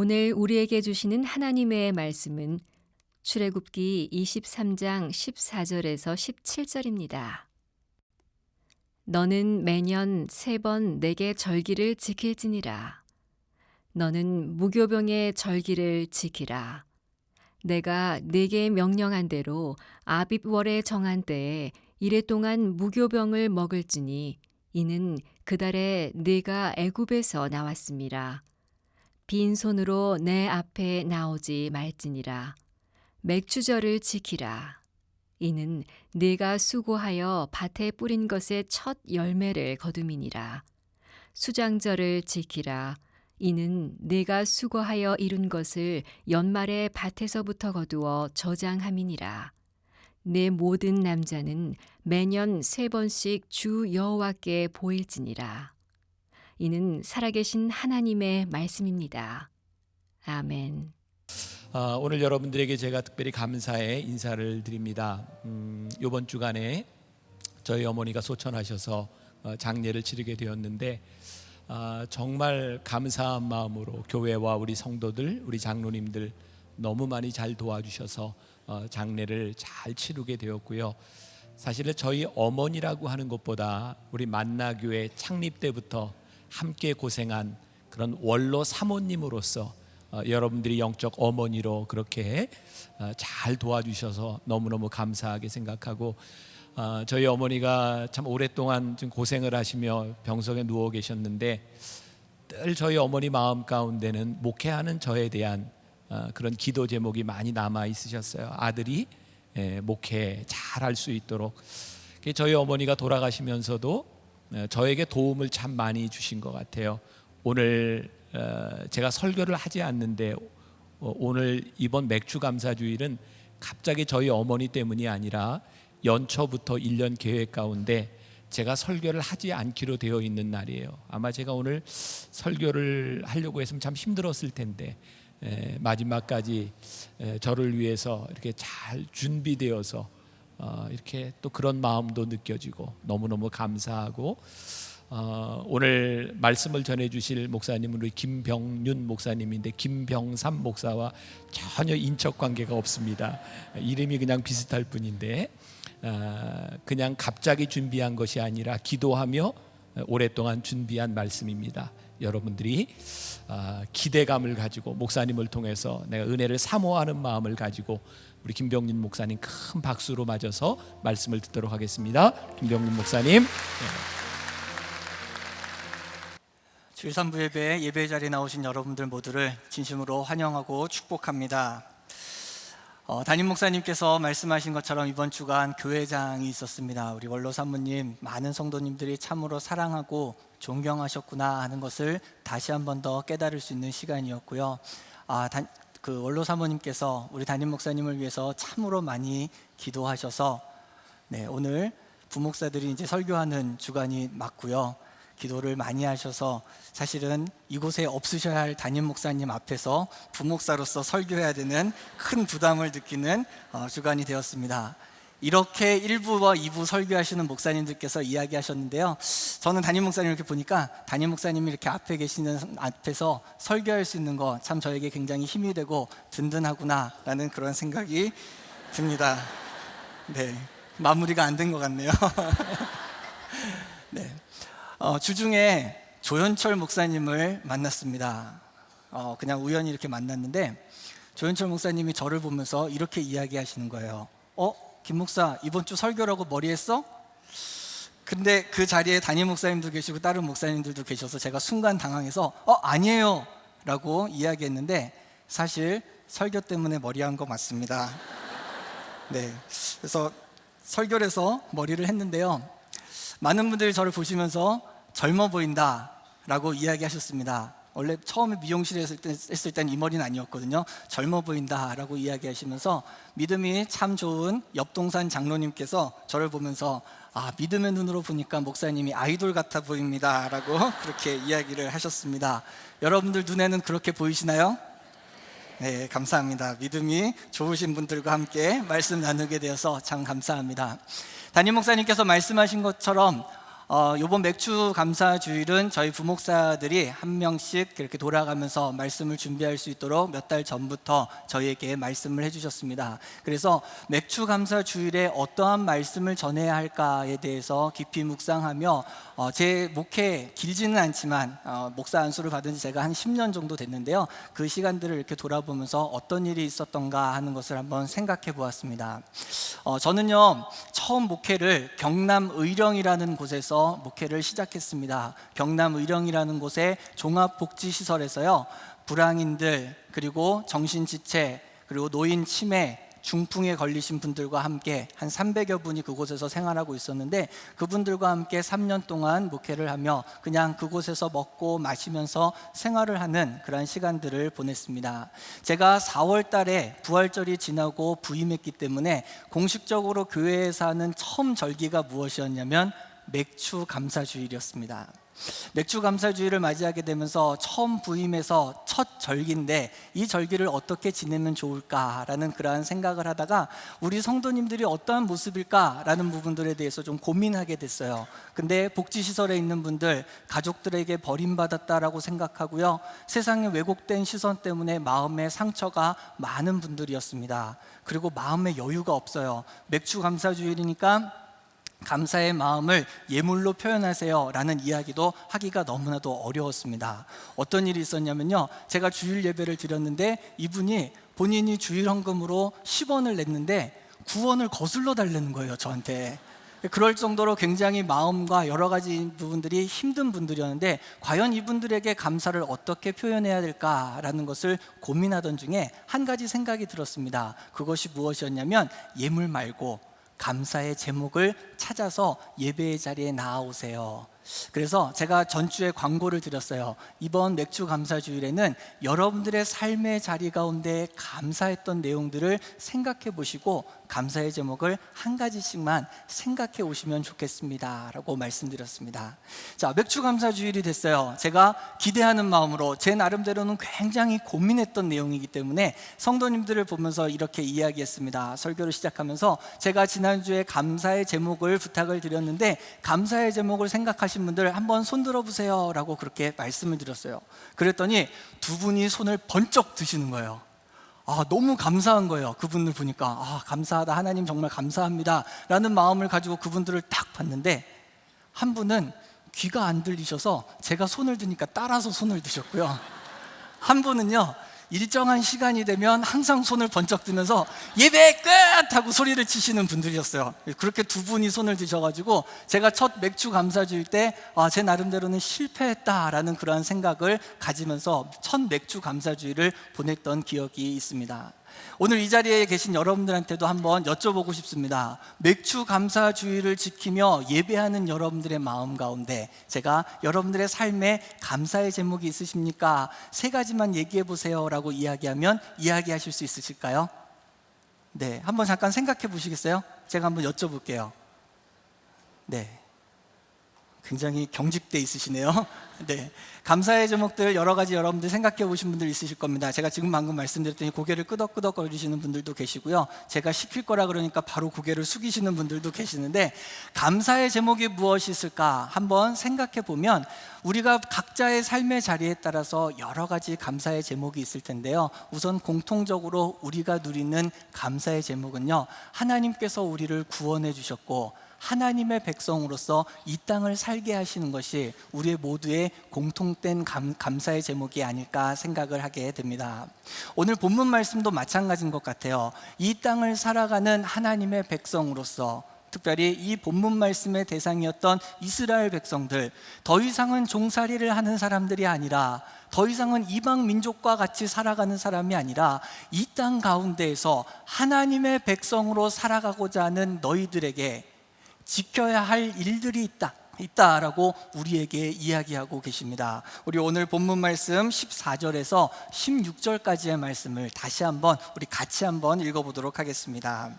오늘 우리에게 주시는 하나님의 말씀은 출애굽기 23장 14절에서 17절입니다. 너는 매년 3번 내게 절기를 지킬지니라. 너는 무교병의 절기를 지키라. 내가 네게 명령한 대로 아빕월에 정한 때에 이레 동안 무교병을 먹을지니 이는 그달에 네가 애굽에서 나왔음이라. 빈손으로 내 앞에 나오지 말지니라. 맥주절을 지키라. 이는 네가 수고하여 밭에 뿌린 것의 첫 열매를 거둠이니라. 수장절을 지키라. 이는 네가 수고하여 이룬 것을 연말에 밭에서부터 거두어 저장함이니라. 내 모든 남자는 매년 3번씩 주 여호와께 보일지니라. 이는 살아계신 하나님의 말씀입니다. 아멘. 오늘 여러분들에게 제가 특별히 감사의 인사를 드립니다. 이번 주간에 저희 어머니가 소천하셔서 장례를 치르게 되었는데 정말 감사한 마음으로 교회와 우리 성도들, 우리 장로님들 너무 많이 잘 도와주셔서 장례를 잘 치르게 되었고요. 사실은 저희 어머니라고 하는 것보다 우리 만나교회 창립 때부터 함께 고생한 그런 원로 사모님으로서 여러분들이 영적 어머니로 그렇게 잘 도와주셔서 너무너무 감사하게 생각하고, 저희 어머니가 참 오랫동안 좀 고생을 하시며 병석에 누워 계셨는데 늘 저희 어머니 마음 가운데는 목회하는 저에 대한 그런 기도 제목이 많이 남아 있으셨어요. 아들이 목회 잘 할 수 있도록. 저희 어머니가 돌아가시면서도 저에게 도움을 참 많이 주신 것 같아요. 오늘 제가 설교를 하지 않는데 오늘 이번 맥주 감사 주일은 갑자기 저희 어머니 때문이 아니라 연초부터 1년 계획 가운데 제가 설교를 하지 않기로 되어 있는 날이에요. 아마 제가 오늘 설교를 하려고 했으면 참 힘들었을 텐데 마지막까지 저를 위해서 이렇게 잘 준비되어서 이렇게 또 그런 마음도 느껴지고 너무너무 감사하고, 오늘 말씀을 전해주실 목사님은 우리 김병윤 목사님인데 김병삼 목사와 전혀 인척 관계가 없습니다. 이름이 그냥 비슷할 뿐인데 그냥 갑자기 준비한 것이 아니라 기도하며 오랫동안 준비한 말씀입니다. 여러분들이 기대감을 가지고 목사님을 통해서 내가 은혜를 사모하는 마음을 가지고 우리 김병윤 목사님 큰 박수로 맞아서 말씀을 듣도록 하겠습니다. 김병윤 목사님. 주일 3부 예배 자리에 나오신 여러분들 모두를 진심으로 환영하고 축복합니다. 담임 목사님께서 말씀하신 것처럼 이번 주간 교회장이 있었습니다. 우리 원로 사모님, 많은 성도님들이 참으로 사랑하고 존경하셨구나 하는 것을 다시 한 번 더 깨달을 수 있는 시간이었고요. 그 원로 사모님께서 우리 담임 목사님을 위해서 참으로 많이 기도하셔서 오늘 부목사들이 이제 설교하는 주간이 맞고요. 기도를 많이 하셔서 사실은 이곳에 없으셔야 할 담임 목사님 앞에서 부목사로서 설교해야 되는 큰 부담을 느끼는 주간이 되었습니다. 이렇게 1부와 2부 설교하시는 목사님들께서 이야기하셨는데요. 저는 담임 목사님 이렇게 보니까 담임 목사님이 이렇게 앞에 계시는 앞에서 설교할 수 있는 거 참 저에게 굉장히 힘이 되고 든든하구나라는 그런 생각이 듭니다. 마무리가 안 된 것 같네요. 주중에 조현철 목사님을 만났습니다. 그냥 우연히 이렇게 만났는데 조현철 목사님이 저를 보면서 이렇게 이야기하시는 거예요. 김 목사 이번 주 설교라고 머리 했어? 근데 그 자리에 담임 목사님도 계시고 다른 목사님들도 계셔서 제가 순간 당황해서 아니에요 라고 이야기했는데 사실 설교 때문에 머리한 거 맞습니다. 그래서 설교를 해서 머리를 했는데요. 많은 분들이 저를 보시면서 젊어 보인다 라고 이야기하셨습니다. 원래 처음에 미용실에 했을 때는 이 머리는 아니었거든요. 젊어 보인다 라고 이야기하시면서 믿음이 참 좋은 옆동산 장로님께서 저를 보면서 믿음의 눈으로 보니까 목사님이 아이돌 같아 보입니다 라고 그렇게 이야기를 하셨습니다. 여러분들 눈에는 그렇게 보이시나요? 네, 감사합니다. 믿음이 좋으신 분들과 함께 말씀 나누게 되어서 참 감사합니다. 담임 목사님께서 말씀하신 것처럼 이번 맥주 감사 주일은 저희 부목사들이 한 명씩 이렇게 돌아가면서 말씀을 준비할 수 있도록 몇 달 전부터 저희에게 말씀을 해주셨습니다. 그래서 맥주 감사 주일에 어떠한 말씀을 전해야 할까에 대해서 깊이 묵상하며 제 목회 길지는 않지만 목사 안수를 받은 지 제가 한 10년 정도 됐는데요. 그 시간들을 이렇게 돌아보면서 어떤 일이 있었던가 하는 것을 한번 생각해 보았습니다. 저는요, 처음 목회를 경남 의령이라는 곳에서 목회를 시작했습니다. 경남 의령이라는 곳의 종합복지시설에서요, 불황인들, 그리고 정신지체, 그리고 노인 치매, 중풍에 걸리신 분들과 함께 한 300여 분이 그곳에서 생활하고 있었는데, 그분들과 함께 3년 동안 목회를 하며 그냥 그곳에서 먹고 마시면서 생활을 하는 그런 시간들을 보냈습니다. 제가 4월 달에 부활절이 지나고 부임했기 때문에 공식적으로 교회에서 하는 처음 절기가 무엇이었냐면 맥주 감사주일이었습니다. 맥주 감사주일을 맞이하게 되면서 처음 부임해서 첫 절기인데 이 절기를 어떻게 지내면 좋을까라는 그러한 생각을 하다가 우리 성도님들이 어떠한 모습일까라는 부분들에 대해서 좀 고민하게 됐어요. 근데 복지시설에 있는 분들, 가족들에게 버림받았다라고 생각하고요, 세상에 왜곡된 시선 때문에 마음에 상처가 많은 분들이었습니다. 그리고 마음에 여유가 없어요. 맥주 감사주일이니까 감사의 마음을 예물로 표현하세요 라는 이야기도 하기가 너무나도 어려웠습니다. 어떤 일이 있었냐면요, 제가 주일 예배를 드렸는데 이분이 본인이 주일 헌금으로 10원을 냈는데 9원을 거슬러 달라는 거예요, 저한테. 그럴 정도로 굉장히 마음과 여러 가지 부분들이 힘든 분들이었는데 과연 이분들에게 감사를 어떻게 표현해야 될까라는 것을 고민하던 중에 한 가지 생각이 들었습니다. 그것이 무엇이었냐면 예물 말고 감사의 제목을 찾아서 예배의 자리에 나아오세요. 그래서 제가 전주에 광고를 드렸어요. 이번 맥주 감사 주일에는 여러분들의 삶의 자리 가운데 감사했던 내용들을 생각해 보시고 감사의 제목을 한 가지씩만 생각해 오시면 좋겠습니다 라고 말씀드렸습니다. 자, 맥주 감사 주일이 됐어요. 제가 기대하는 마음으로 제 나름대로는 굉장히 고민했던 내용이기 때문에 성도님들을 보면서 이렇게 이야기했습니다. 설교를 시작하면서 제가 지난주에 감사의 제목을 부탁을 드렸는데 감사의 제목을 생각하신 분들 한번 손 들어보세요 라고 그렇게 말씀을 드렸어요. 그랬더니 두 분이 손을 번쩍 드시는 거예요. 너무 감사한 거예요. 그분을 보니까 감사하다, 하나님 정말 감사합니다 라는 마음을 가지고 그분들을 딱 봤는데, 한 분은 귀가 안 들리셔서 제가 손을 드니까 따라서 손을 드셨고요, 한 분은요 일정한 시간이 되면 항상 손을 번쩍 들면서 예배 끝! 하고 소리를 치시는 분들이었어요. 그렇게 두 분이 손을 드셔가지고 제가 첫 맥주 감사주일 때 제 나름대로는 실패했다라는 그러한 생각을 가지면서 첫 맥주 감사주일을 보냈던 기억이 있습니다. 오늘 이 자리에 계신 여러분들한테도 한번 여쭤보고 싶습니다. 맥주 감사 주일을 지키며 예배하는 여러분들의 마음 가운데 제가 여러분들의 삶에 감사의 제목이 있으십니까? 세 가지만 얘기해 보세요 라고 이야기하면 이야기하실 수 있으실까요? 네, 한번 잠깐 생각해 보시겠어요? 제가 한번 여쭤볼게요. 네, 굉장히 경직돼 있으시네요. 네, 감사의 제목들 여러 가지 여러분들 생각해 보신 분들 있으실 겁니다. 제가 지금 방금 말씀드렸더니 고개를 끄덕끄덕 거리시는 분들도 계시고요, 제가 시킬 거라 그러니까 바로 고개를 숙이시는 분들도 계시는데, 감사의 제목이 무엇이 있을까 한번 생각해 보면 우리가 각자의 삶의 자리에 따라서 여러 가지 감사의 제목이 있을 텐데요, 우선 공통적으로 우리가 누리는 감사의 제목은요, 하나님께서 우리를 구원해 주셨고 하나님의 백성으로서 이 땅을 살게 하시는 것이 우리의 모두의 공통된 감사의 제목이 아닐까 생각을 하게 됩니다. 오늘 본문 말씀도 마찬가지인 것 같아요. 이 땅을 살아가는 하나님의 백성으로서, 특별히 이 본문 말씀의 대상이었던 이스라엘 백성들, 더 이상은 종살이를 하는 사람들이 아니라, 더 이상은 이방 민족과 같이 살아가는 사람이 아니라 이 땅 가운데에서 하나님의 백성으로 살아가고자 하는 너희들에게 지켜야 할 일들이 있다라고 우리에게 이야기하고 계십니다. 우리 오늘 본문 말씀 14절에서 16절까지의 말씀을 다시 한번 우리 같이 한번 읽어보도록 하겠습니다.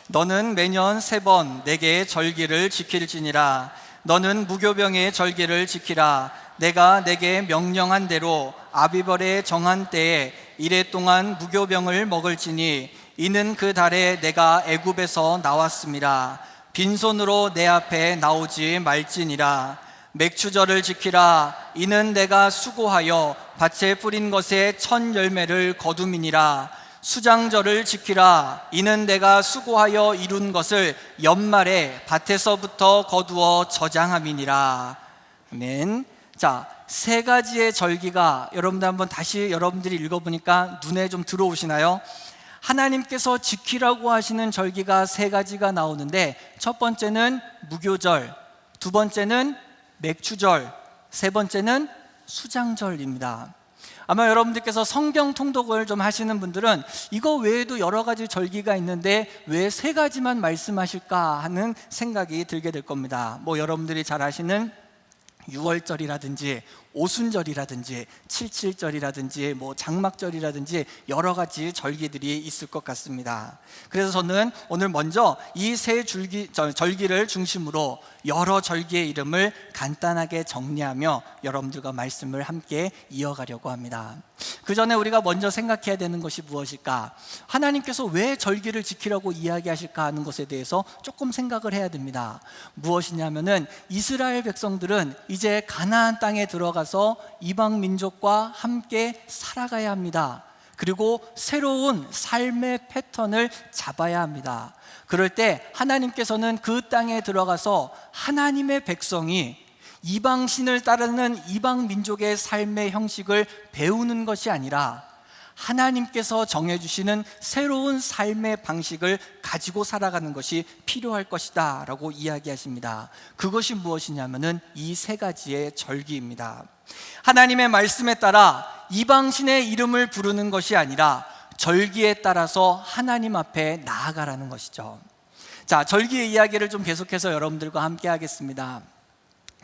너는 매년 3번 내게 절기를 지킬지니라. 너는 무교병의 절기를 지키라. 내가 내게 명령한 대로 아비벌의 정한 때에 이래 동안 무교병을 먹을지니 이는 그 달에 내가 애굽에서 나왔습니다. 빈손으로 내 앞에 나오지 말지니라. 맥추절을 지키라. 이는 내가 수고하여 밭에 뿌린 것에 첫 열매를 거둠이니라. 수장절을 지키라. 이는 내가 수고하여 이룬 것을 연말에 밭에서부터 거두어 저장함이니라. 아멘. 자, 세 가지의 절기가 여러분들 한번 다시 여러분들이 읽어보니까 눈에 좀 들어오시나요? 하나님께서 지키라고 하시는 절기가 세 가지가 나오는데, 첫 번째는 무교절, 두 번째는 맥추절, 세 번째는 수장절입니다. 아마 여러분들께서 성경 통독을 좀 하시는 분들은 이거 외에도 여러 가지 절기가 있는데 왜 세 가지만 말씀하실까 하는 생각이 들게 될 겁니다. 뭐 여러분들이 잘 아시는 유월절이라든지 오순절이라든지 칠칠절이라든지 뭐 장막절이라든지 여러 가지 절기들이 있을 것 같습니다. 그래서 저는 오늘 먼저 이 세 절기를 중심으로 여러 절기의 이름을 간단하게 정리하며 여러분들과 말씀을 함께 이어가려고 합니다. 그 전에 우리가 먼저 생각해야 되는 것이 무엇일까? 하나님께서 왜 절기를 지키라고 이야기하실까 하는 것에 대해서 조금 생각을 해야 됩니다. 무엇이냐면은 이스라엘 백성들은 이제 가나안 땅에 들어가서 이방 민족과 함께 살아가야 합니다. 그리고 새로운 삶의 패턴을 잡아야 합니다. 그럴 때 하나님께서는 그 땅에 들어가서 하나님의 백성이 이방신을 따르는 이방 민족의 삶의 형식을 배우는 것이 아니라 하나님께서 정해주시는 새로운 삶의 방식을 가지고 살아가는 것이 필요할 것이다 라고 이야기하십니다. 그것이 무엇이냐면은 이 세 가지의 절기입니다. 하나님의 말씀에 따라 이방신의 이름을 부르는 것이 아니라 절기에 따라서 하나님 앞에 나아가라는 것이죠. 자, 절기의 이야기를 좀 계속해서 여러분들과 함께 하겠습니다.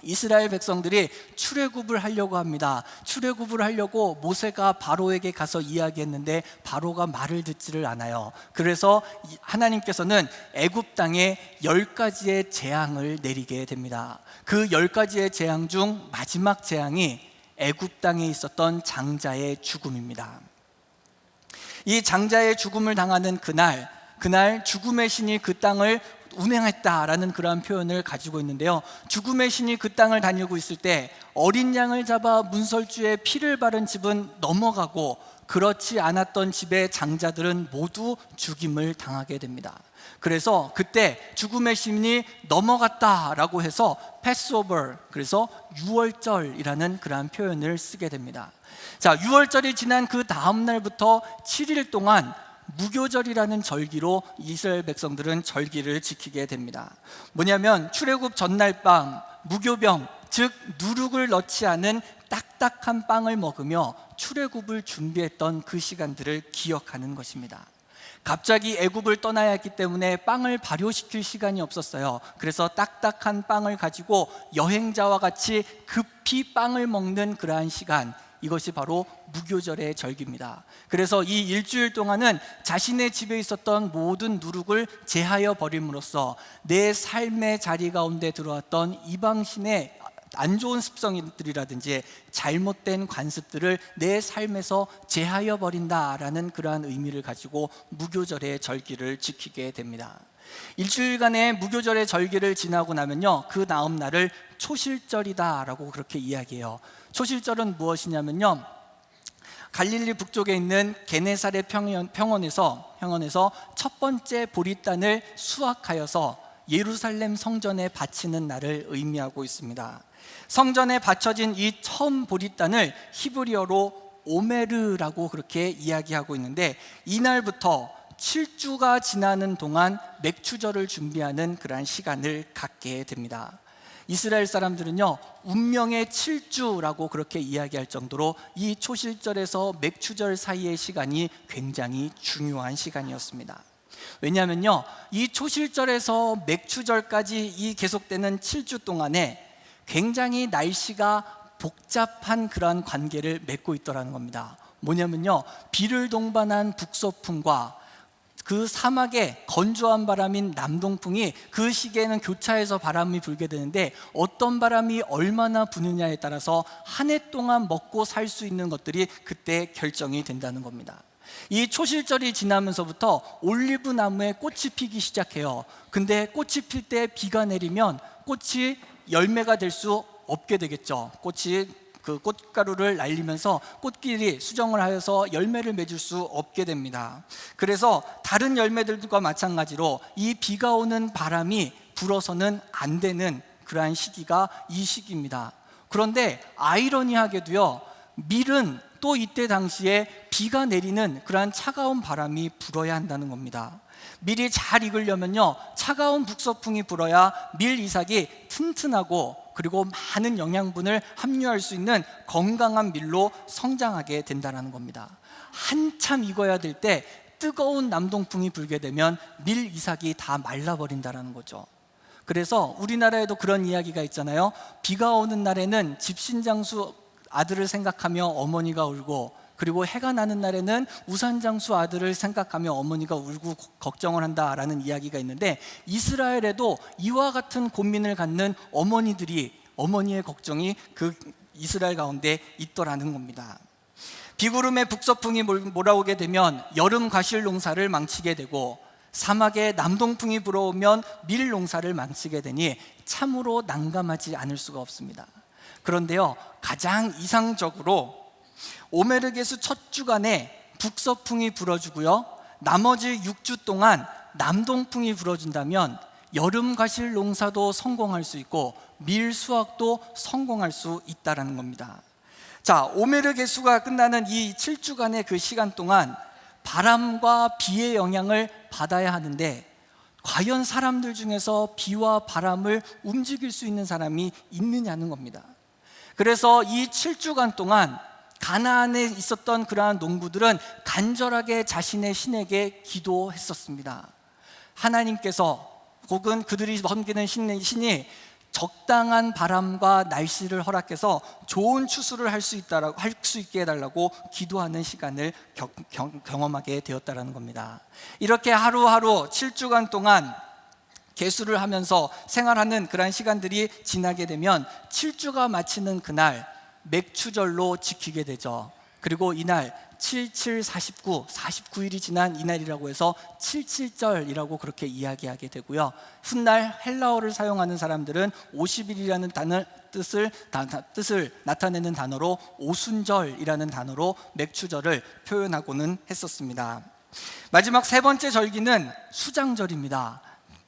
이스라엘 백성들이 출애굽을 하려고 합니다. 출애굽을 하려고 모세가 바로에게 가서 이야기했는데 바로가 말을 듣지를 않아요. 그래서 하나님께서는 애굽 땅에 10가지의 재앙을 내리게 됩니다. 그 10가지의 재앙 중 마지막 재앙이 애굽 땅에 있었던 장자의 죽음입니다. 이 장자의 죽음을 당하는 그날 죽음의 신이 그 땅을 운행했다라는 그러한 표현을 가지고 있는데요, 죽음의 신이 그 땅을 다니고 있을 때 어린 양을 잡아 문설주에 피를 바른 집은 넘어가고 그렇지 않았던 집의 장자들은 모두 죽임을 당하게 됩니다. 그래서 그때 죽음의 신이 넘어갔다라고 해서 패스오버, 그래서 유월절이라는 그러한 표현을 쓰게 됩니다. 자, 유월절이 지난 그 다음 날부터 7일 동안 무교절이라는 절기로 이스라엘 백성들은 절기를 지키게 됩니다. 뭐냐면 출애굽 전날 밤 무교병, 즉 누룩을 넣지 않은 딱딱한 빵을 먹으며 출애굽을 준비했던 그 시간들을 기억하는 것입니다. 갑자기 애굽을 떠나야 했기 때문에 빵을 발효시킬 시간이 없었어요. 그래서 딱딱한 빵을 가지고 여행자와 같이 급히 빵을 먹는 그러한 시간, 이것이 바로 무교절의 절기입니다. 그래서 이 일주일 동안은 자신의 집에 있었던 모든 누룩을 제하여 버림으로써 내 삶의 자리 가운데 들어왔던 이방신의 안 좋은 습성들이라든지 잘못된 관습들을 내 삶에서 제하여 버린다라는 그러한 의미를 가지고 무교절의 절기를 지키게 됩니다. 일주일간의 무교절의 절기를 지나고 나면요, 그 다음 날을 초실절이다라고 그렇게 이야기해요. 초실절은 무엇이냐면요, 갈릴리 북쪽에 있는 게네사렛 평원에서 첫 번째 보리단을 수확하여서 예루살렘 성전에 바치는 날을 의미하고 있습니다. 성전에 바쳐진 이 처음 보리단을 히브리어로 오메르라고 그렇게 이야기하고 있는데, 이날부터 7주가 지나는 동안 맥추절을 준비하는 그러한 시간을 갖게 됩니다. 이스라엘 사람들은요, 운명의 7주라고 그렇게 이야기할 정도로 이 초실절에서 맥추절 사이의 시간이 굉장히 중요한 시간이었습니다. 왜냐하면요, 이 초실절에서 맥추절까지 이 계속되는 7주 동안에 굉장히 날씨가 복잡한 그러한 관계를 맺고 있더라는 겁니다. 뭐냐면요, 비를 동반한 북서풍과 그 사막의 건조한 바람인 남동풍이 그 시기에는 교차해서 바람이 불게 되는데, 어떤 바람이 얼마나 부느냐에 따라서 한 해 동안 먹고 살 수 있는 것들이 그때 결정이 된다는 겁니다. 이 초실절이 지나면서부터 올리브 나무에 꽃이 피기 시작해요. 근데 꽃이 필 때 비가 내리면 꽃이 열매가 될 수 없게 되겠죠. 꽃이 그 꽃가루를 날리면서 꽃길이 수정을 하여서 열매를 맺을 수 없게 됩니다. 그래서 다른 열매들과 마찬가지로 이 비가 오는 바람이 불어서는 안 되는 그러한 시기가 이 시기입니다. 그런데 아이러니하게도요, 밀은 또 이때 당시에 비가 내리는 그러한 차가운 바람이 불어야 한다는 겁니다. 밀이 잘 익으려면요, 차가운 북서풍이 불어야 밀 이삭이 튼튼하고 그리고 많은 영양분을 함유할 수 있는 건강한 밀로 성장하게 된다는 겁니다. 한참 익어야 될 때 뜨거운 남동풍이 불게 되면 밀 이삭이 다 말라버린다는 거죠. 그래서 우리나라에도 그런 이야기가 있잖아요. 비가 오는 날에는 집신장수 아들을 생각하며 어머니가 울고, 그리고 해가 나는 날에는 우산장수 아들을 생각하며 어머니가 울고 걱정을 한다라는 이야기가 있는데, 이스라엘에도 이와 같은 고민을 갖는 어머니의 걱정이 그 이스라엘 가운데 있더라는 겁니다. 비구름의 북서풍이 몰아오게 되면 여름 과실 농사를 망치게 되고, 사막에 남동풍이 불어오면 밀 농사를 망치게 되니 참으로 난감하지 않을 수가 없습니다. 그런데요, 가장 이상적으로 오메르게스 첫 주간에 북서풍이 불어주고요, 나머지 6주 동안 남동풍이 불어준다면 여름 과실 농사도 성공할 수 있고 밀 수확도 성공할 수 있다는 겁니다. 자, 오메르게수가 끝나는 이 7주간의 그 시간 동안 바람과 비의 영향을 받아야 하는데, 과연 사람들 중에서 비와 바람을 움직일 수 있는 사람이 있느냐는 겁니다. 그래서 이 7주간 동안 가나안에 있었던 그러한 농부들은 간절하게 자신의 신에게 기도했었습니다. 하나님께서 혹은 그들이 섬기는 신이 적당한 바람과 날씨를 허락해서 좋은 추수를 할 수 있게 해달라고 기도하는 시간을 경험하게 되었다는 겁니다. 이렇게 하루하루 7주간 동안 계수를 하면서 생활하는 그런 시간들이 지나게 되면 7주가 마치는 그날 맥추절로 지키게 되죠. 그리고 이날 49일이 지난 이날이라고 해서 77절이라고 그렇게 이야기하게 되고요. 훗날 헬라어를 사용하는 사람들은 50일이라는 뜻을 나타내는 단어로 오순절이라는 단어로 맥추절을 표현하고는 했었습니다. 마지막 세 번째 절기는 수장절입니다.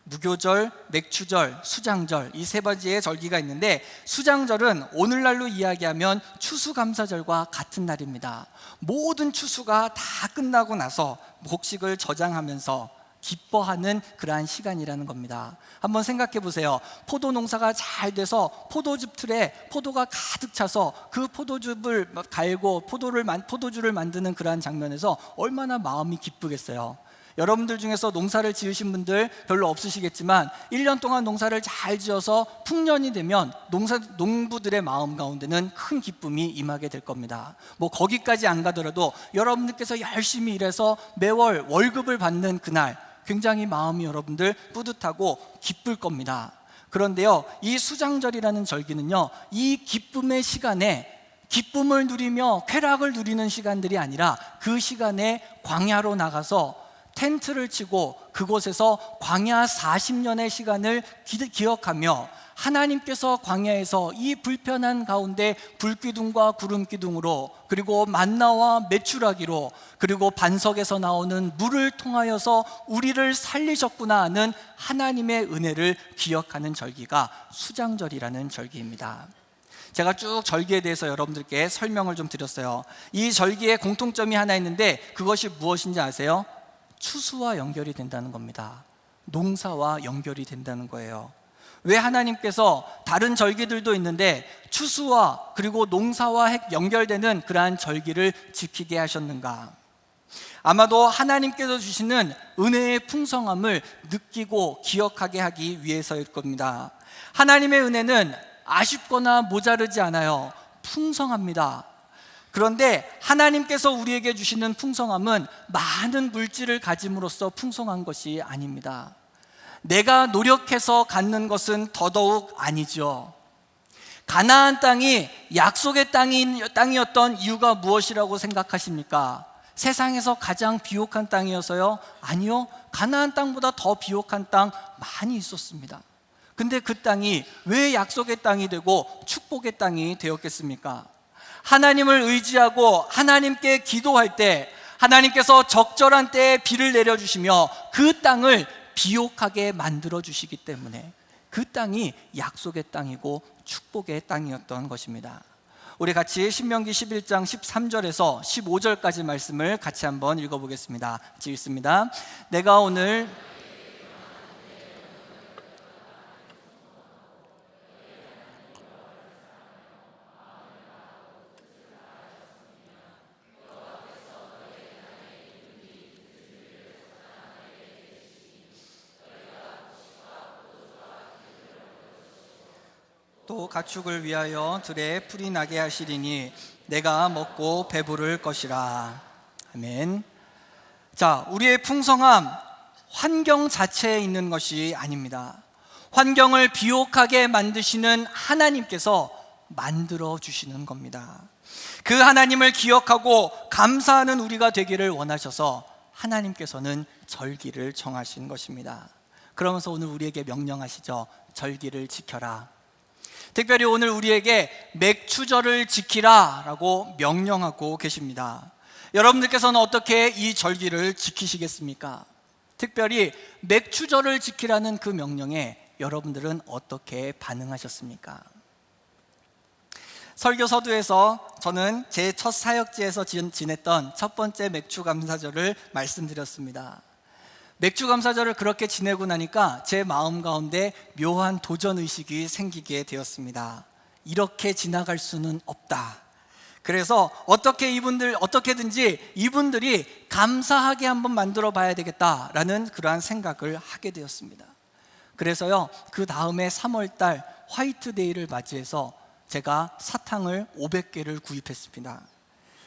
무교절, 맥추절, 수장절, 이 세 가지의 절기가 있는데, 수장절은 오늘날로 이야기하면 추수감사절과 같은 날입니다. 모든 추수가 다 끝나고 나서 곡식을 저장하면서 기뻐하는 그러한 시간이라는 겁니다. 한번 생각해 보세요. 포도 농사가 잘 돼서 포도즙 틀에 포도가 가득 차서 그 포도즙을 갈고 포도주를 만드는 그러한 장면에서 얼마나 마음이 기쁘겠어요. 여러분들 중에서 농사를 지으신 분들 별로 없으시겠지만 1년 동안 농사를 잘 지어서 풍년이 되면 농부들의 마음 가운데는 큰 기쁨이 임하게 될 겁니다. 뭐 거기까지 안 가더라도 여러분들께서 열심히 일해서 매월 월급을 받는 그날 굉장히 마음이 여러분들 뿌듯하고 기쁠 겁니다. 그런데요, 이 수장절이라는 절기는요, 이 기쁨의 시간에 기쁨을 누리며 쾌락을 누리는 시간들이 아니라 그 시간에 광야로 나가서 텐트를 치고 그곳에서 광야 40년의 시간을 기억하며 하나님께서 광야에서 이 불편한 가운데 불기둥과 구름기둥으로, 그리고 만나와 메추라기로, 그리고 반석에서 나오는 물을 통하여서 우리를 살리셨구나 하는 하나님의 은혜를 기억하는 절기가 수장절이라는 절기입니다. 제가 쭉 절기에 대해서 여러분들께 설명을 좀 드렸어요. 이 절기에 공통점이 하나 있는데 그것이 무엇인지 아세요? 추수와 연결이 된다는 겁니다. 농사와 연결이 된다는 거예요. 왜 하나님께서 다른 절기들도 있는데 추수와 그리고 농사와 연결되는 그러한 절기를 지키게 하셨는가? 아마도 하나님께서 주시는 은혜의 풍성함을 느끼고 기억하게 하기 위해서일 겁니다. 하나님의 은혜는 아쉽거나 모자르지 않아요. 풍성합니다. 그런데 하나님께서 우리에게 주시는 풍성함은 많은 물질을 가짐으로써 풍성한 것이 아닙니다. 내가 노력해서 갖는 것은 더더욱 아니죠. 가나안 땅이 약속의 땅이었던 이유가 무엇이라고 생각하십니까? 세상에서 가장 비옥한 땅이어서요? 아니요, 가나안 땅보다 더 비옥한 땅 많이 있었습니다. 근데 그 땅이 왜 약속의 땅이 되고 축복의 땅이 되었겠습니까? 하나님을 의지하고 하나님께 기도할 때 하나님께서 적절한 때에 비를 내려주시며 그 땅을 비옥하게 만들어주시기 때문에 그 땅이 약속의 땅이고 축복의 땅이었던 것입니다. 우리 같이 신명기 11장 13절에서 15절까지 말씀을 같이 한번 읽어보겠습니다. 같이 읽습니다. 내가 오늘 또 가축을 위하여 들에 풀이 나게 하시리니 내가 먹고 배부를 것이라. 아멘. 자, 우리의 풍성함, 환경 자체에 있는 것이 아닙니다. 환경을 비옥하게 만드시는 하나님께서 만들어 주시는 겁니다. 그 하나님을 기억하고 감사하는 우리가 되기를 원하셔서 하나님께서는 절기를 정하신 것입니다. 그러면서 오늘 우리에게 명령하시죠. 절기를 지켜라. 특별히 오늘 우리에게 맥추절을 지키라 라고 명령하고 계십니다. 여러분들께서는 어떻게 이 절기를 지키시겠습니까? 특별히 맥추절을 지키라는 그 명령에 여러분들은 어떻게 반응하셨습니까? 설교 서두에서 저는 제 첫 사역지에서 지냈던 첫 번째 맥추감사절을 말씀드렸습니다. 맥주감사절을 그렇게 지내고 나니까 제 마음 가운데 묘한 도전의식이 생기게 되었습니다. 이렇게 지나갈 수는 없다. 그래서 어떻게든지 이분들이 감사하게 한번 만들어 봐야 되겠다라는 그러한 생각을 하게 되었습니다. 그래서요, 그 다음에 3월달 화이트데이를 맞이해서 제가 사탕을 500개를 구입했습니다.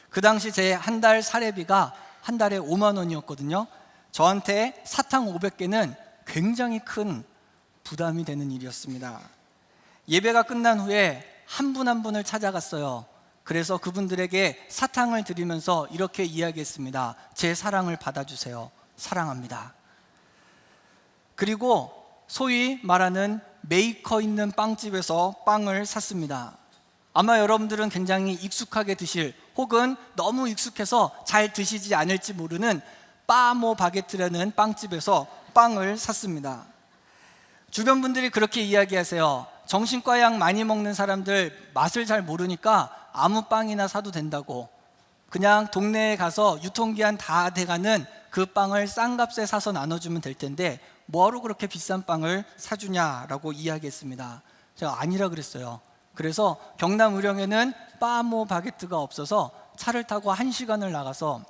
그 당시 제 한 달 사례비가 한 달에 5만 원이었거든요. 저한테 사탕 500개는 굉장히 큰 부담이 되는 일이었습니다. 예배가 끝난 후에 한 분 한 분을 찾아갔어요. 그래서 그분들에게 사탕을 드리면서 이렇게 이야기했습니다. 제 사랑을 받아주세요. 사랑합니다. 그리고 소위 말하는 메이커 있는 빵집에서 빵을 샀습니다. 아마 여러분들은 굉장히 익숙하게 드실 혹은 너무 익숙해서 잘 드시지 않을지 모르는 빠모 바게트라는 빵집에서 빵을 샀습니다. 주변 분들이 그렇게 이야기하세요. 정신과 약 많이 먹는 사람들 맛을 잘 모르니까 아무 빵이나 사도 된다고. 그냥 동네에 가서 유통기한 다 돼가는 그 빵을 싼 값에 사서 나눠주면 될 텐데 뭐하러 그렇게 비싼 빵을 사주냐라고 이야기했습니다. 제가 아니라 그랬어요. 그래서 경남 의령에는 빠모 바게트가 없어서 차를 타고 1시간을 나가서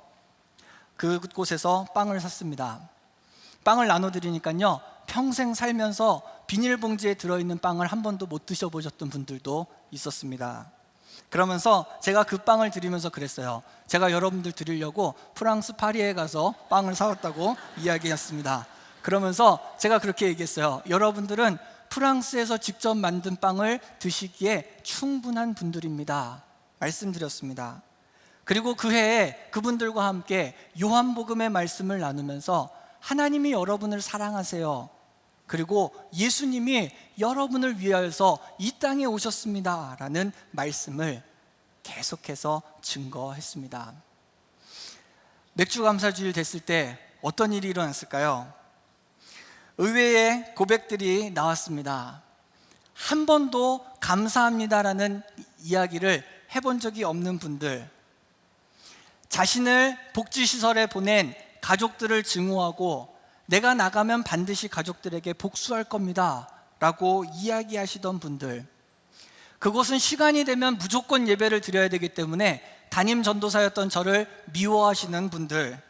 그곳에서 빵을 샀습니다. 빵을 나눠드리니까요, 평생 살면서 비닐봉지에 들어있는 빵을 한 번도 못 드셔보셨던 분들도 있었습니다. 그러면서 제가 그 빵을 드리면서 그랬어요. 제가 여러분들 드리려고 프랑스 파리에 가서 빵을 사왔다고 이야기했습니다. 그러면서 제가 그렇게 얘기했어요. 여러분들은 프랑스에서 직접 만든 빵을 드시기에 충분한 분들입니다. 말씀드렸습니다. 그리고 그 해에 그분들과 함께 요한복음의 말씀을 나누면서 하나님이 여러분을 사랑하세요. 그리고 예수님이 여러분을 위하여서 이 땅에 오셨습니다 라는 말씀을 계속해서 증거했습니다. 맥주감사주일 됐을 때 어떤 일이 일어났을까요? 의외의 고백들이 나왔습니다. 한 번도 감사합니다라는 이야기를 해본 적이 없는 분들, 자신을 복지시설에 보낸 가족들을 증오하고 내가 나가면 반드시 가족들에게 복수할 겁니다 라고 이야기하시던 분들, 그곳은 시간이 되면 무조건 예배를 드려야 되기 때문에 담임 전도사였던 저를 미워하시는 분들,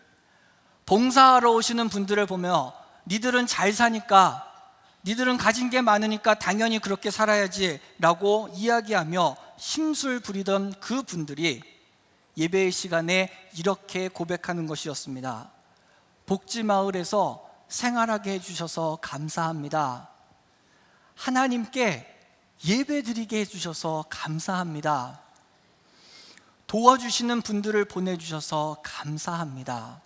봉사하러 오시는 분들을 보며 니들은 잘 사니까, 니들은 가진 게 많으니까 당연히 그렇게 살아야지 라고 이야기하며 심술 부리던 그 분들이 예배의 시간에 이렇게 고백하는 것이었습니다. 복지마을에서 생활하게 해주셔서 감사합니다. 하나님께 예배 드리게 해주셔서 감사합니다. 도와주시는 분들을 보내주셔서 감사합니다.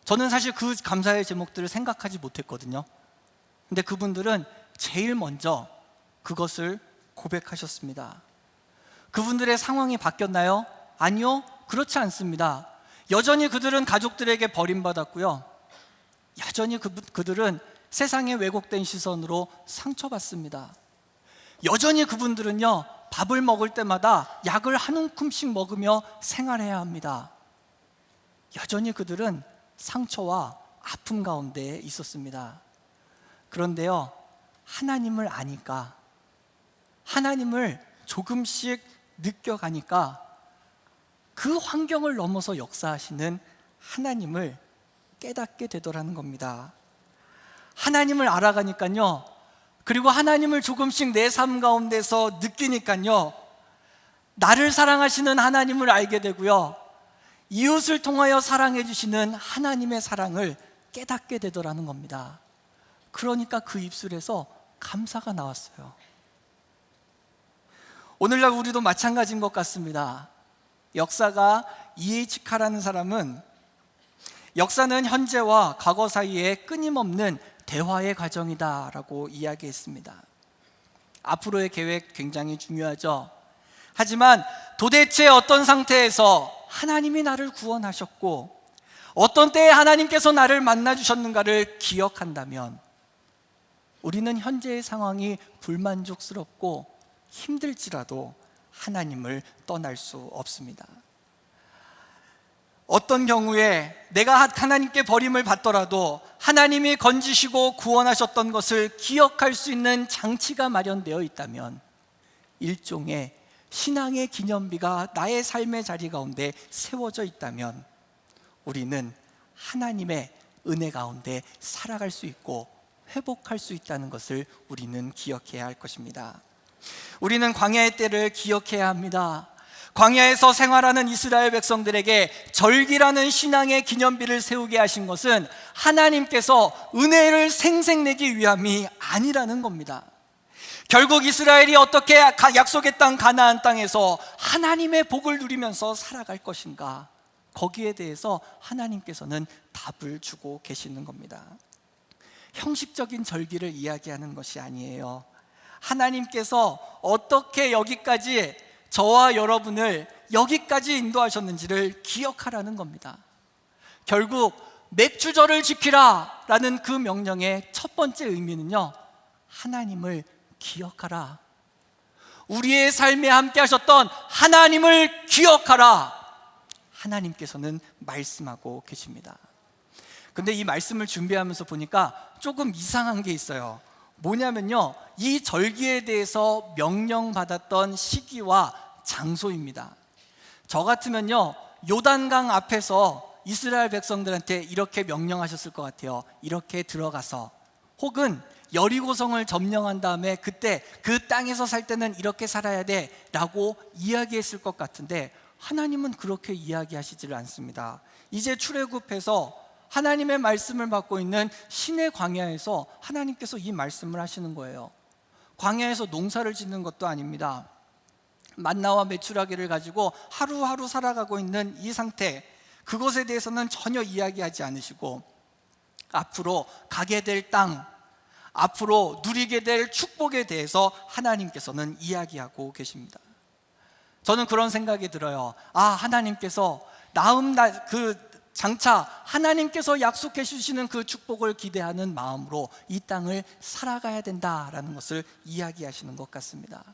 저는 사실 그 감사의 제목들을 생각하지 못했거든요. 근데 그분들은 제일 먼저 그것을 고백하셨습니다. 그분들의 상황이 바뀌었나요? 아니요, 그렇지 않습니다. 여전히 그들은 가족들에게 버림받았고요. 여전히 그들은 세상의 왜곡된 시선으로 상처받습니다. 여전히 그분들은요, 밥을 먹을 때마다 약을 한 움큼씩 먹으며 생활해야 합니다. 여전히 그들은 상처와 아픔 가운데 있었습니다. 그런데요, 하나님을 아니까, 하나님을 조금씩 느껴가니까 그 환경을 넘어서 역사하시는 하나님을 깨닫게 되더라는 겁니다. 하나님을 알아가니까요, 그리고 하나님을 조금씩 내 삶 가운데서 느끼니까요, 나를 사랑하시는 하나님을 알게 되고요, 이웃을 통하여 사랑해 주시는 하나님의 사랑을 깨닫게 되더라는 겁니다. 그러니까 그 입술에서 감사가 나왔어요. 오늘날 우리도 마찬가지인 것 같습니다. 역사가 E.H. 카라는 사람은 역사는 현재와 과거 사이에 끊임없는 대화의 과정이다라고 이야기했습니다. 앞으로의 계획 굉장히 중요하죠. 하지만 도대체 어떤 상태에서 하나님이 나를 구원하셨고 어떤 때에 하나님께서 나를 만나주셨는가를 기억한다면 우리는 현재의 상황이 불만족스럽고 힘들지라도 하나님을 떠날 수 없습니다. 어떤 경우에 내가 하나님께 버림을 받더라도 하나님이 건지시고 구원하셨던 것을 기억할 수 있는 장치가 마련되어 있다면, 일종의 신앙의 기념비가 나의 삶의 자리 가운데 세워져 있다면 우리는 하나님의 은혜 가운데 살아갈 수 있고 회복할 수 있다는 것을 우리는 기억해야 할 것입니다. 우리는 광야의 때를 기억해야 합니다. 광야에서 생활하는 이스라엘 백성들에게 절기라는 신앙의 기념비를 세우게 하신 것은 하나님께서 은혜를 생생내기 위함이 아니라는 겁니다. 결국 이스라엘이 어떻게 약속의 땅 가나안 땅에서 하나님의 복을 누리면서 살아갈 것인가, 거기에 대해서 하나님께서는 답을 주고 계시는 겁니다. 형식적인 절기를 이야기하는 것이 아니에요. 하나님께서 어떻게 여기까지 저와 여러분을 여기까지 인도하셨는지를 기억하라는 겁니다. 결국 맥주절을 지키라 라는 그 명령의 첫 번째 의미는요, 하나님을 기억하라, 우리의 삶에 함께 하셨던 하나님을 기억하라, 하나님께서는 말씀하고 계십니다. 근데 이 말씀을 준비하면서 보니까 조금 이상한 게 있어요. 뭐냐면요, 이 절기에 대해서 명령받았던 시기와 장소입니다. 저 같으면요, 요단강 앞에서 이스라엘 백성들한테 이렇게 명령하셨을 것 같아요. 이렇게 들어가서, 혹은 여리고성을 점령한 다음에 그때 그 땅에서 살 때는 이렇게 살아야 돼 라고 이야기했을 것 같은데, 하나님은 그렇게 이야기하시지를 않습니다. 이제 출애굽해서 하나님의 말씀을 받고 있는 신의 광야에서 하나님께서 이 말씀을 하시는 거예요. 광야에서 농사를 짓는 것도 아닙니다. 만나와 메추라기를 가지고 하루하루 살아가고 있는 이 상태, 그것에 대해서는 전혀 이야기하지 않으시고 앞으로 가게 될 땅, 앞으로 누리게 될 축복에 대해서 하나님께서는 이야기하고 계십니다. 저는 그런 생각이 들어요. 하나님께서 장차 하나님께서 약속해 주시는 그 축복을 기대하는 마음으로 이 땅을 살아가야 된다라는 것을 이야기하시는 것 같습니다.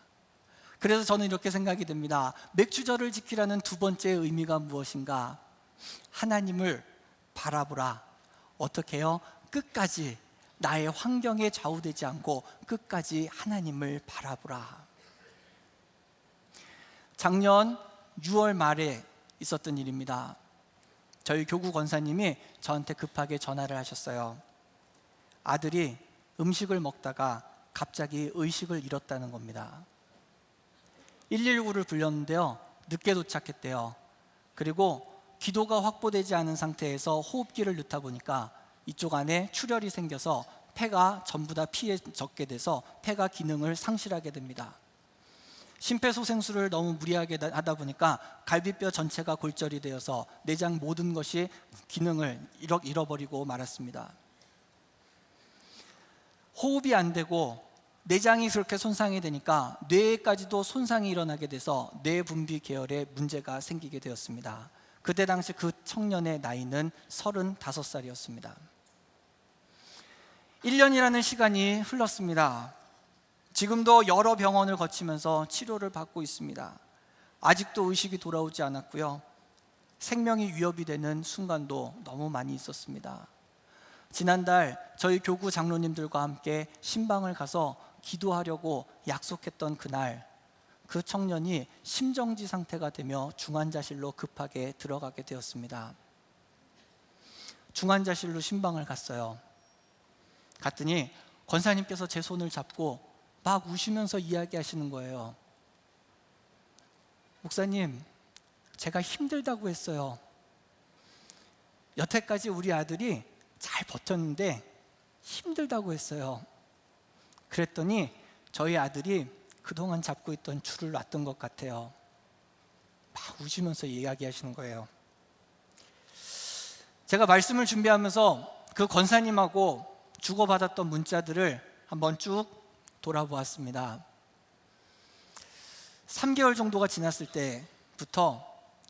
그래서 저는 이렇게 생각이 듭니다. 맥주절을 지키라는 두 번째 의미가 무엇인가? 하나님을 바라보라. 어떻게 해요? 끝까지 나의 환경에 좌우되지 않고 끝까지 하나님을 바라보라. 작년 6월 말에 있었던 일입니다. 저희 교구 권사님이 저한테 급하게 전화를 하셨어요. 아들이 음식을 먹다가 갑자기 의식을 잃었다는 겁니다. 119를 불렸는데요, 늦게 도착했대요. 그리고 기도가 확보되지 않은 상태에서 호흡기를 넣다 보니까 이쪽 안에 출혈이 생겨서 폐가 전부 다 피에 젖게 돼서 폐가 기능을 상실하게 됩니다. 심폐소생술을 너무 무리하게 하다 보니까 갈비뼈 전체가 골절이 되어서 내장 모든 것이 기능을 잃어버리고 말았습니다. 호흡이 안 되고 내장이 그렇게 손상이 되니까 뇌에까지도 손상이 일어나게 돼서 뇌 분비 계열에 문제가 생기게 되었습니다. 그때 당시 그 청년의 나이는 35살이었습니다. 1년이라는 시간이 흘렀습니다. 지금도 여러 병원을 거치면서 치료를 받고 있습니다. 아직도 의식이 돌아오지 않았고요. 생명이 위협이 되는 순간도 너무 많이 있었습니다. 지난달 저희 교구 장로님들과 함께 신방을 가서 기도하려고 약속했던 그날, 그 청년이 심정지 상태가 되며 중환자실로 급하게 들어가게 되었습니다. 중환자실로 신방을 갔어요. 갔더니 권사님께서 제 손을 잡고 막 우시면서 이야기하시는 거예요. 목사님, 제가 힘들다고 했어요. 여태까지 우리 아들이 잘 버텼는데 힘들다고 했어요. 그랬더니 저희 아들이 그동안 잡고 있던 줄을 놨던 것 같아요. 막 우시면서 이야기하시는 거예요. 제가 말씀을 준비하면서 그 권사님하고 주고받았던 문자들을 한번 쭉 돌아보았습니다. 3개월 정도가 지났을 때부터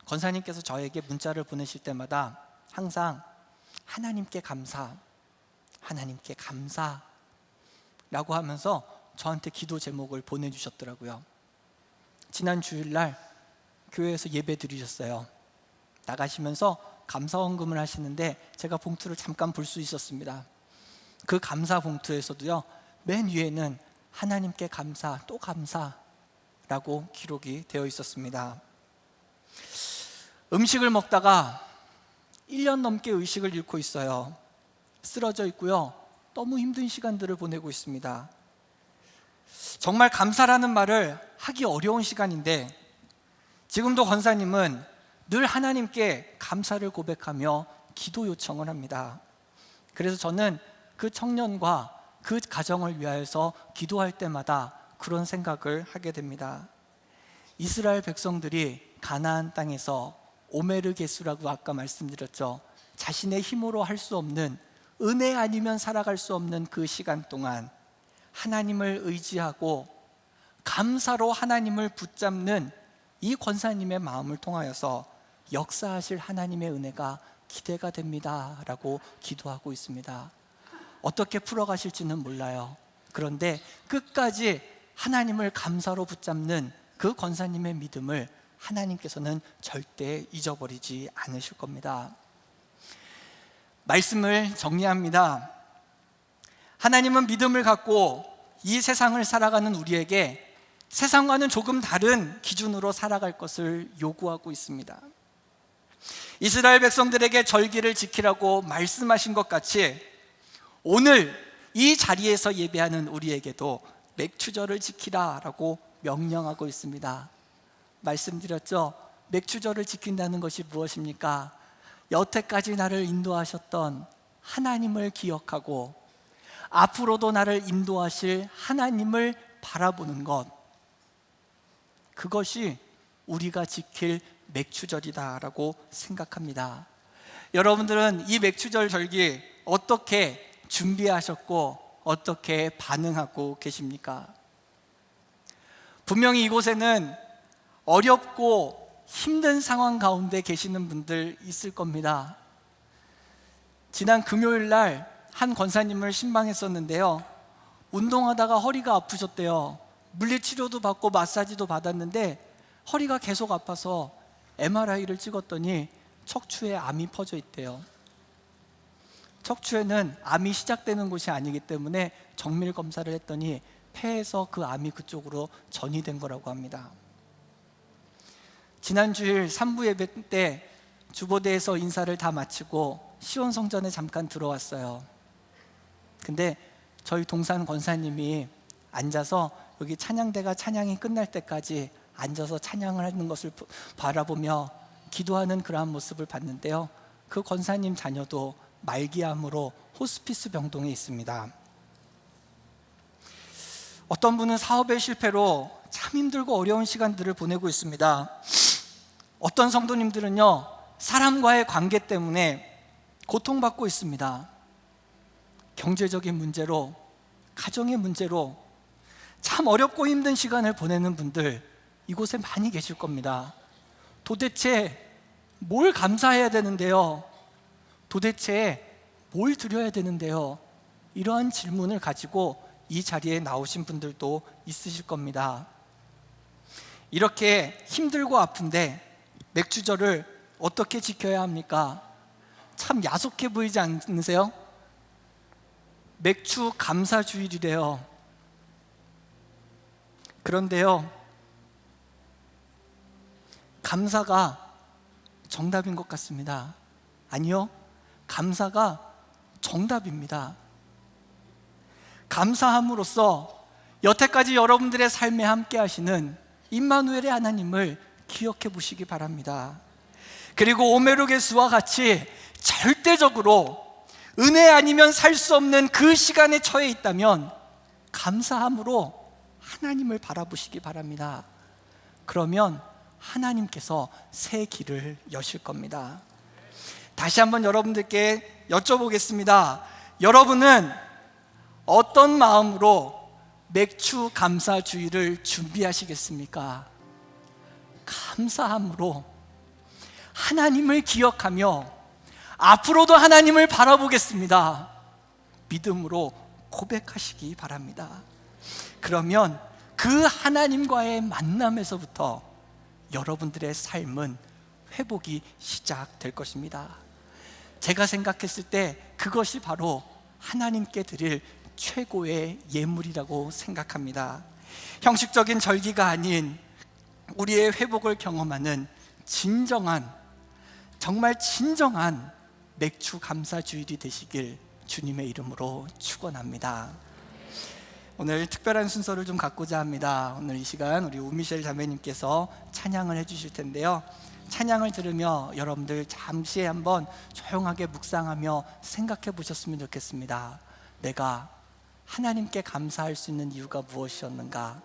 권사님께서 저에게 문자를 보내실 때마다 항상 하나님께 감사, 하나님께 감사 라고 하면서 저한테 기도 제목을 보내주셨더라고요. 지난 주일날 교회에서 예배 드리셨어요. 나가시면서 감사원금을 하시는데 제가 봉투를 잠깐 볼 수 있었습니다. 그 감사 봉투에서도요, 맨 위에는 하나님께 감사, 또 감사라고 기록이 되어 있었습니다. 음식을 먹다가 1년 넘게 의식을 잃고 있어요. 쓰러져 있고요. 너무 힘든 시간들을 보내고 있습니다. 정말 감사라는 말을 하기 어려운 시간인데 지금도 권사님은 늘 하나님께 감사를 고백하며 기도 요청을 합니다. 그래서 저는 그 청년과 그 가정을 위하여서 기도할 때마다 그런 생각을 하게 됩니다. 이스라엘 백성들이 가나안 땅에서 오메르 게수라고 아까 말씀드렸죠. 자신의 힘으로 할 수 없는, 은혜 아니면 살아갈 수 없는 그 시간 동안 하나님을 의지하고 감사로 하나님을 붙잡는 이 권사님의 마음을 통하여서 역사하실 하나님의 은혜가 기대가 됩니다 라고 기도하고 있습니다. 어떻게 풀어가실지는 몰라요. 그런데 끝까지 하나님을 감사로 붙잡는 그 권사님의 믿음을 하나님께서는 절대 잊어버리지 않으실 겁니다. 말씀을 정리합니다. 하나님은 믿음을 갖고 이 세상을 살아가는 우리에게 세상과는 조금 다른 기준으로 살아갈 것을 요구하고 있습니다. 이스라엘 백성들에게 절기를 지키라고 말씀하신 것 같이 오늘 이 자리에서 예배하는 우리에게도 맥추절을 지키라라고 명령하고 있습니다. 말씀드렸죠? 맥추절을 지킨다는 것이 무엇입니까? 여태까지 나를 인도하셨던 하나님을 기억하고 앞으로도 나를 인도하실 하나님을 바라보는 것, 그것이 우리가 지킬 맥추절이다라고 생각합니다. 여러분들은 이 맥추절 절기 어떻게 준비하셨고 어떻게 반응하고 계십니까? 분명히 이곳에는 어렵고 힘든 상황 가운데 계시는 분들 있을 겁니다. 지난 금요일 날 한 권사님을 신방했었는데요, 운동하다가 허리가 아프셨대요. 물리치료도 받고 마사지도 받았는데 허리가 계속 아파서 MRI를 찍었더니 척추에 암이 퍼져 있대요. 척추에는 암이 시작되는 곳이 아니기 때문에 정밀 검사를 했더니 폐에서 그 암이 그쪽으로 전이된 거라고 합니다. 지난 주일 3부 예배 때 주보대에서 인사를 다 마치고 시온성전에 잠깐 들어왔어요. 근데 저희 동산 권사님이 앉아서 여기 찬양대가 찬양이 끝날 때까지 앉아서 찬양을 하는 것을 바라보며 기도하는 그러한 모습을 봤는데요, 그 권사님 자녀도 말기암으로 호스피스 병동에 있습니다. 어떤 분은 사업의 실패로 참 힘들고 어려운 시간들을 보내고 있습니다. 어떤 성도님들은요, 사람과의 관계 때문에 고통받고 있습니다. 경제적인 문제로, 가정의 문제로 참 어렵고 힘든 시간을 보내는 분들 이곳에 많이 계실 겁니다. 도대체 뭘 감사해야 되는데요? 도대체 뭘 드려야 되는데요? 이러한 질문을 가지고 이 자리에 나오신 분들도 있으실 겁니다. 이렇게 힘들고 아픈데 맥주절을 어떻게 지켜야 합니까? 참 야속해 보이지 않으세요? 맥주 감사주일이래요. 그런데요, 감사가 정답인 것 같습니다. 아니요, 감사가 정답입니다. 감사함으로써 여태까지 여러분들의 삶에 함께 하시는 임마누엘의 하나님을 기억해 보시기 바랍니다. 그리고 오메르게스와 같이 절대적으로 은혜 아니면 살 수 없는 그 시간에 처해 있다면 감사함으로 하나님을 바라보시기 바랍니다. 그러면 하나님께서 새 길을 여실 겁니다. 다시 한번 여러분들께 여쭤보겠습니다. 여러분은 어떤 마음으로 맥주 감사주의를 준비하시겠습니까? 감사함으로 하나님을 기억하며 앞으로도 하나님을 바라보겠습니다. 믿음으로 고백하시기 바랍니다. 그러면 그 하나님과의 만남에서부터 여러분들의 삶은 회복이 시작될 것입니다. 제가 생각했을 때 그것이 바로 하나님께 드릴 최고의 예물이라고 생각합니다. 형식적인 절기가 아닌 우리의 회복을 경험하는 진정한, 정말 진정한 맥주 감사주일이 되시길 주님의 이름으로 축원합니다. 오늘 특별한 순서를 좀 갖고자 합니다. 오늘 이 시간 우리 우미셸 자매님께서 찬양을 해주실 텐데요, 찬양을 들으며 여러분들 잠시 한번 조용하게 묵상하며 생각해 보셨으면 좋겠습니다. 내가 하나님께 감사할 수 있는 이유가 무엇이었는가?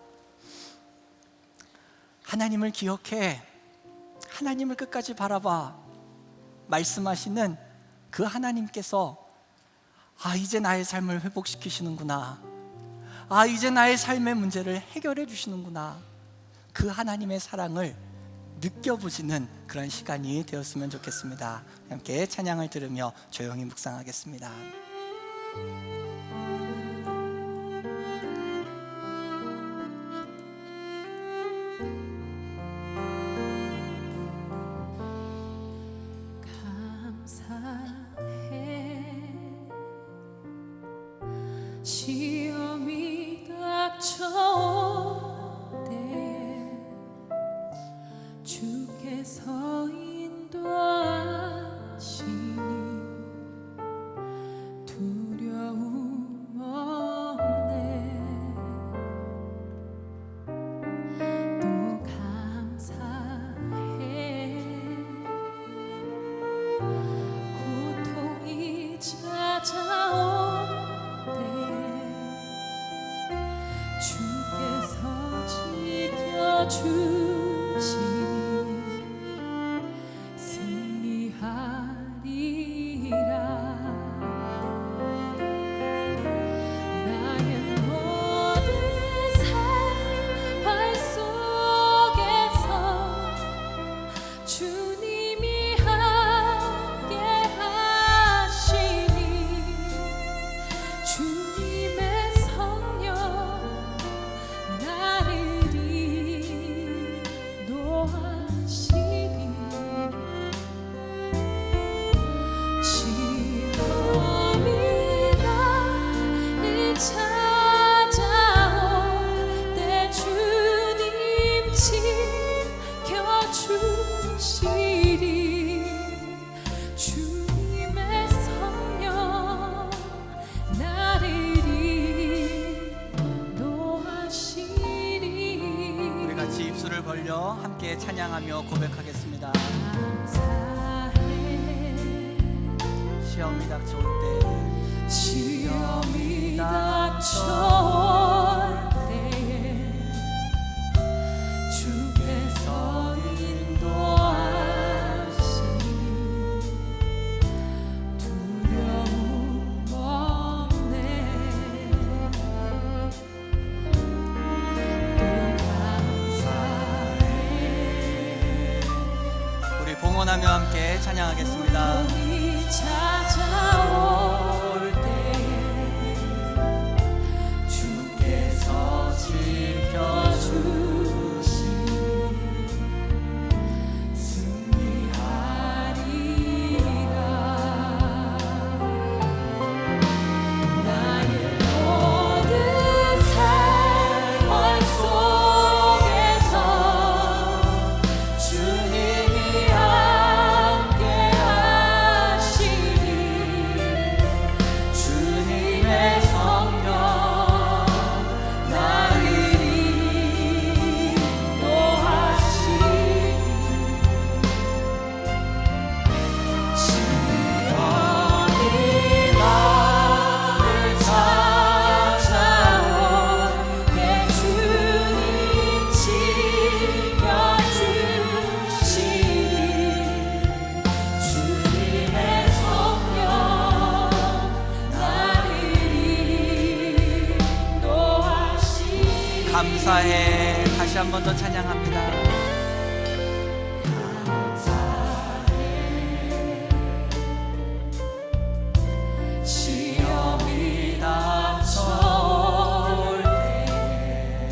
하나님을 기억해, 하나님을 끝까지 바라봐 말씀하시는 그 하나님께서 이제 나의 삶을 회복시키시는구나, 이제 나의 삶의 문제를 해결해 주시는구나, 그 하나님의 사랑을 느껴보시는 그런 시간이 되었으면 좋겠습니다. 함께 찬양을 들으며 조용히 묵상하겠습니다. 시험이 닥쳐올 때에 주께서 인도하시니 두려움 없네. 또 감사해. 고통이 찾아올 주께서 지켜주시니 승리하리라. 나의 모든 생활 속에서 주님이 함께 하시니 주님의 성령 나를 인도하시니 시험이 나를 찾아올 때 주님 지켜주시리. 주님의 성령 나를 인도하시리. 우리 같이 입술을 벌려 함께 찬양하며 고백하겠습니다. 감사해. 시험이 닥쳐올 때 시험이 닥쳐올 때에 기원하며 함께 찬양하겠습니다. 이 찾아올 때 주께서 지켜주시 승리하리라. 나의 모든 생활 속에서 주님이 함께 하시니 주님의 성령 나를 인도하시니 시험이 나를 찾아올 때 주님 지켜주시니 주님의 성령 나를 인도하시니 감사해. 다시 한 번 더 찬양합니다. 시험이 닥쳐올 때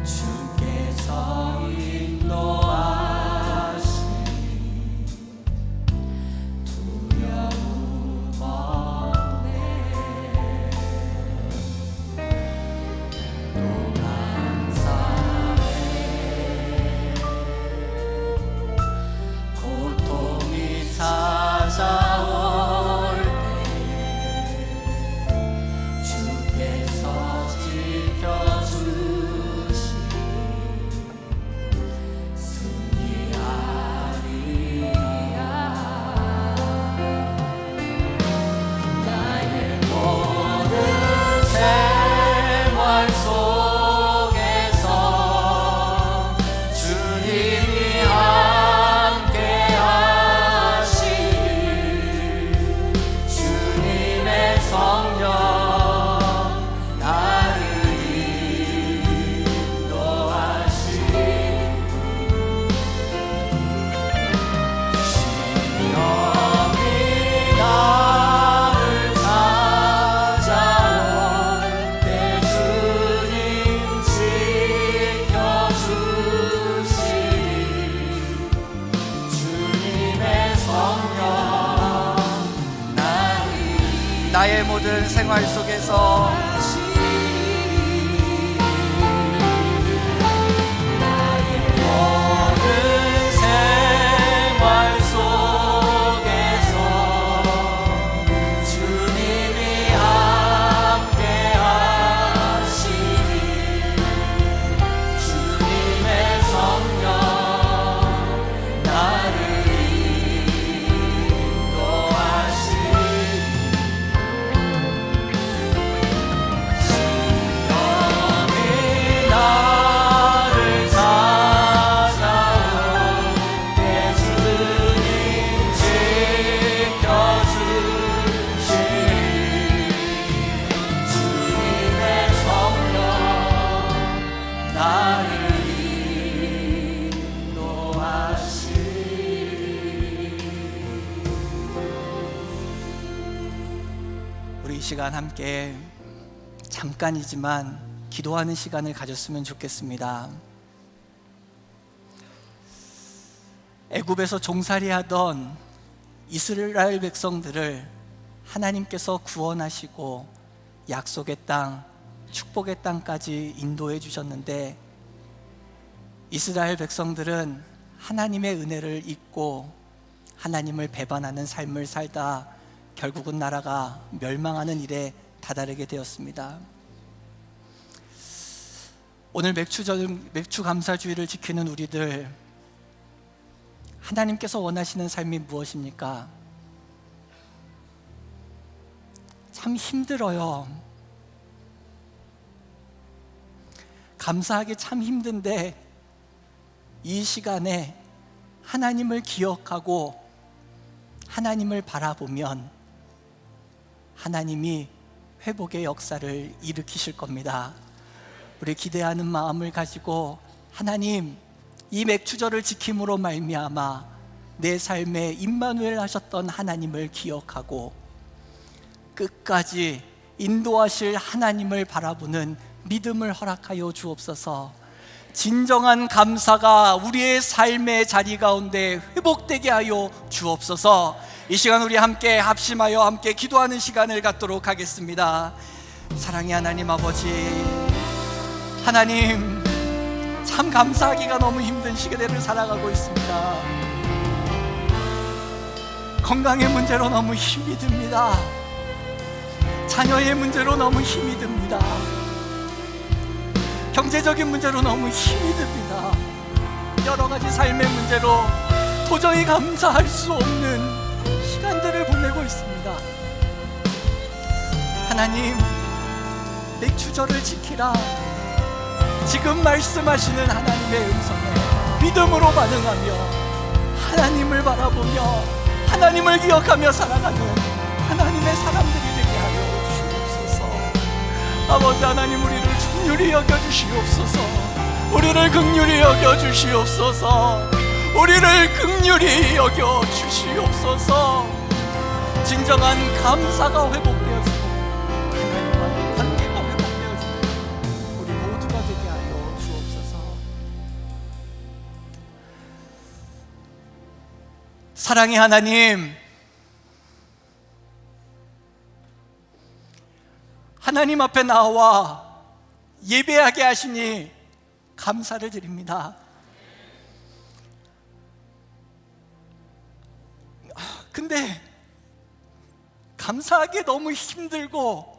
주께서 인도하시니 두려움 없네. 또 감사해. 고통이 찾아올 때 주께서 지켜주시 승리하리라. 나의 모든 생활 속에서 주님이 함께 하시니 주님의 성령 나를 인도하시니 시험이 나를 찾아올 때 주님 지켜주시니 주님의 성령 나의 모든 생활 속에서 모든 생활 속에서 주님이 함께 하시니 주님의 성령 나를 인도하시니 시험이 나를 찾아올 때 주님 지켜주시니 주님의 성령 나를 인도하시니. 우리 이 시간 함께 잠깐이지만 기도하는 시간을 가졌으면 좋겠습니다. 애굽에서 종살이하던 이스라엘 백성들을 하나님께서 구원하시고 약속의 땅, 축복의 땅까지 인도해 주셨는데 이스라엘 백성들은 하나님의 은혜를 잊고 하나님을 배반하는 삶을 살다 결국은 나라가 멸망하는 일에 다다르게 되었습니다. 오늘 맥주 감사주의를 지키는 우리들, 하나님께서 원하시는 삶이 무엇입니까? 참 힘들어요. 감사하기 참 힘든데 이 시간에 하나님을 기억하고 하나님을 바라보면 하나님이 회복의 역사를 일으키실 겁니다. 우리 기대하는 마음을 가지고 하나님, 이 맥주절을 지킴으로 말미암아 내 삶에 임마누엘 하셨던 하나님을 기억하고 끝까지 인도하실 하나님을 바라보는 믿음을 허락하여 주옵소서. 진정한 감사가 우리의 삶의 자리 가운데 회복되게 하여 주옵소서. 이 시간 우리 함께 합심하여 함께 기도하는 시간을 갖도록 하겠습니다. 사랑의 하나님 아버지, 하나님 참 감사하기가 너무 힘든 시대를 살아가고 있습니다. 건강의 문제로 너무 힘이 듭니다. 자녀의 문제로 너무 힘이 듭니다. 경제적인 문제로 너무 힘이 듭니다. 여러 가지 삶의 문제로 도저히 감사할 수 없는 시간들을 보내고 있습니다. 하나님, 맥주절을 지키라. 지금 말씀하시는 하나님의 음성에 믿음으로 반응하며 하나님을 바라보며 하나님을 기억하며 살아가는 하나님의 사람들이 되게 하여 주옵소서. 아버지 하나님, 우리를 긍휼히 여겨주시옵소서. 우리를 긍휼히 여겨주시옵소서. 우리를 긍휼히 여겨주시옵소서. 진정한 감사가 회복되어지고 하나님과의 관계가 회복되어지고 우리 모두가 되게 하여 주옵소서. 사랑의 하나님, 하나님 앞에 나와 예배하게 하시니 감사를 드립니다. 근데 감사하기 너무 힘들고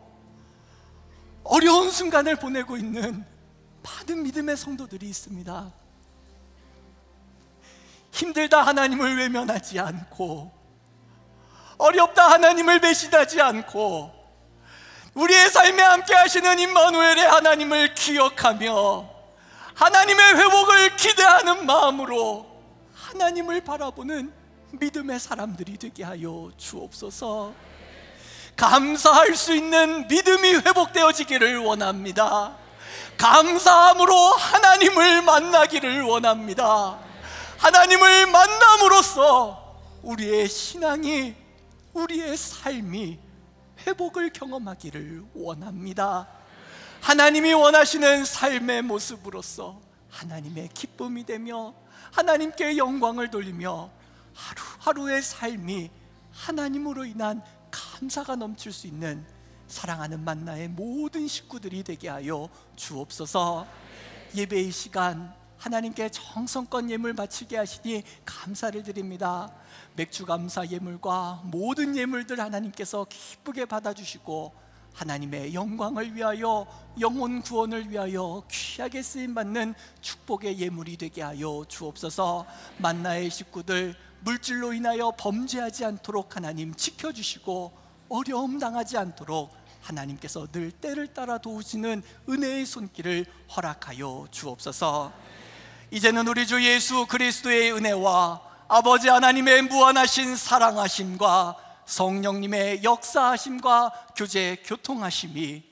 어려운 순간을 보내고 있는 많은 믿음의 성도들이 있습니다. 힘들다 하나님을 외면하지 않고, 어렵다 하나님을 배신하지 않고, 우리의 삶에 함께 하시는 임마누엘의 하나님을 기억하며 하나님의 회복을 기대하는 마음으로 하나님을 바라보는 믿음의 사람들이 되게 하여 주옵소서. 감사할 수 있는 믿음이 회복되어지기를 원합니다. 감사함으로 하나님을 만나기를 원합니다. 하나님을 만남으로써 우리의 신앙이, 우리의 삶이 회복을 경험하기를 원합니다. 하나님이 원하시는 삶의 모습으로서 하나님의 기쁨이 되며 하나님께 영광을 돌리며 하루하루의 삶이 하나님으로 인한 감사가 넘칠 수 있는 사랑하는 만나의 모든 식구들이 되게 하여 주옵소서. 예배의 시간 하나님께 정성껏 예물 바치게 하시니 감사를 드립니다. 맥주 감사 예물과 모든 예물들 하나님께서 기쁘게 받아주시고 하나님의 영광을 위하여, 영혼 구원을 위하여 귀하게 쓰임받는 축복의 예물이 되게 하여 주옵소서. 만나의 식구들 물질로 인하여 범죄하지 않도록 하나님 지켜주시고 어려움 당하지 않도록 하나님께서 늘 때를 따라 도우시는 은혜의 손길을 허락하여 주옵소서. 이제는 우리 주 예수 그리스도의 은혜와 아버지 하나님의 무한하신 사랑하심과 성령님의 역사하심과 교제 교통하심이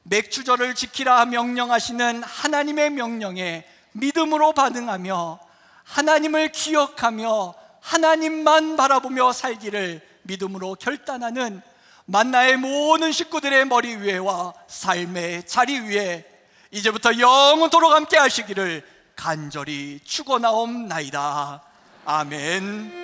맥주절을 지키라 명령하시는 하나님의 명령에 믿음으로 반응하며 하나님을 기억하며 하나님만 바라보며 살기를 믿음으로 결단하는 만나의 모든 식구들의 머리 위에와 삶의 자리 위에 이제부터 영원토록 함께 하시기를 간절히 축원하옵나이다. 아멘.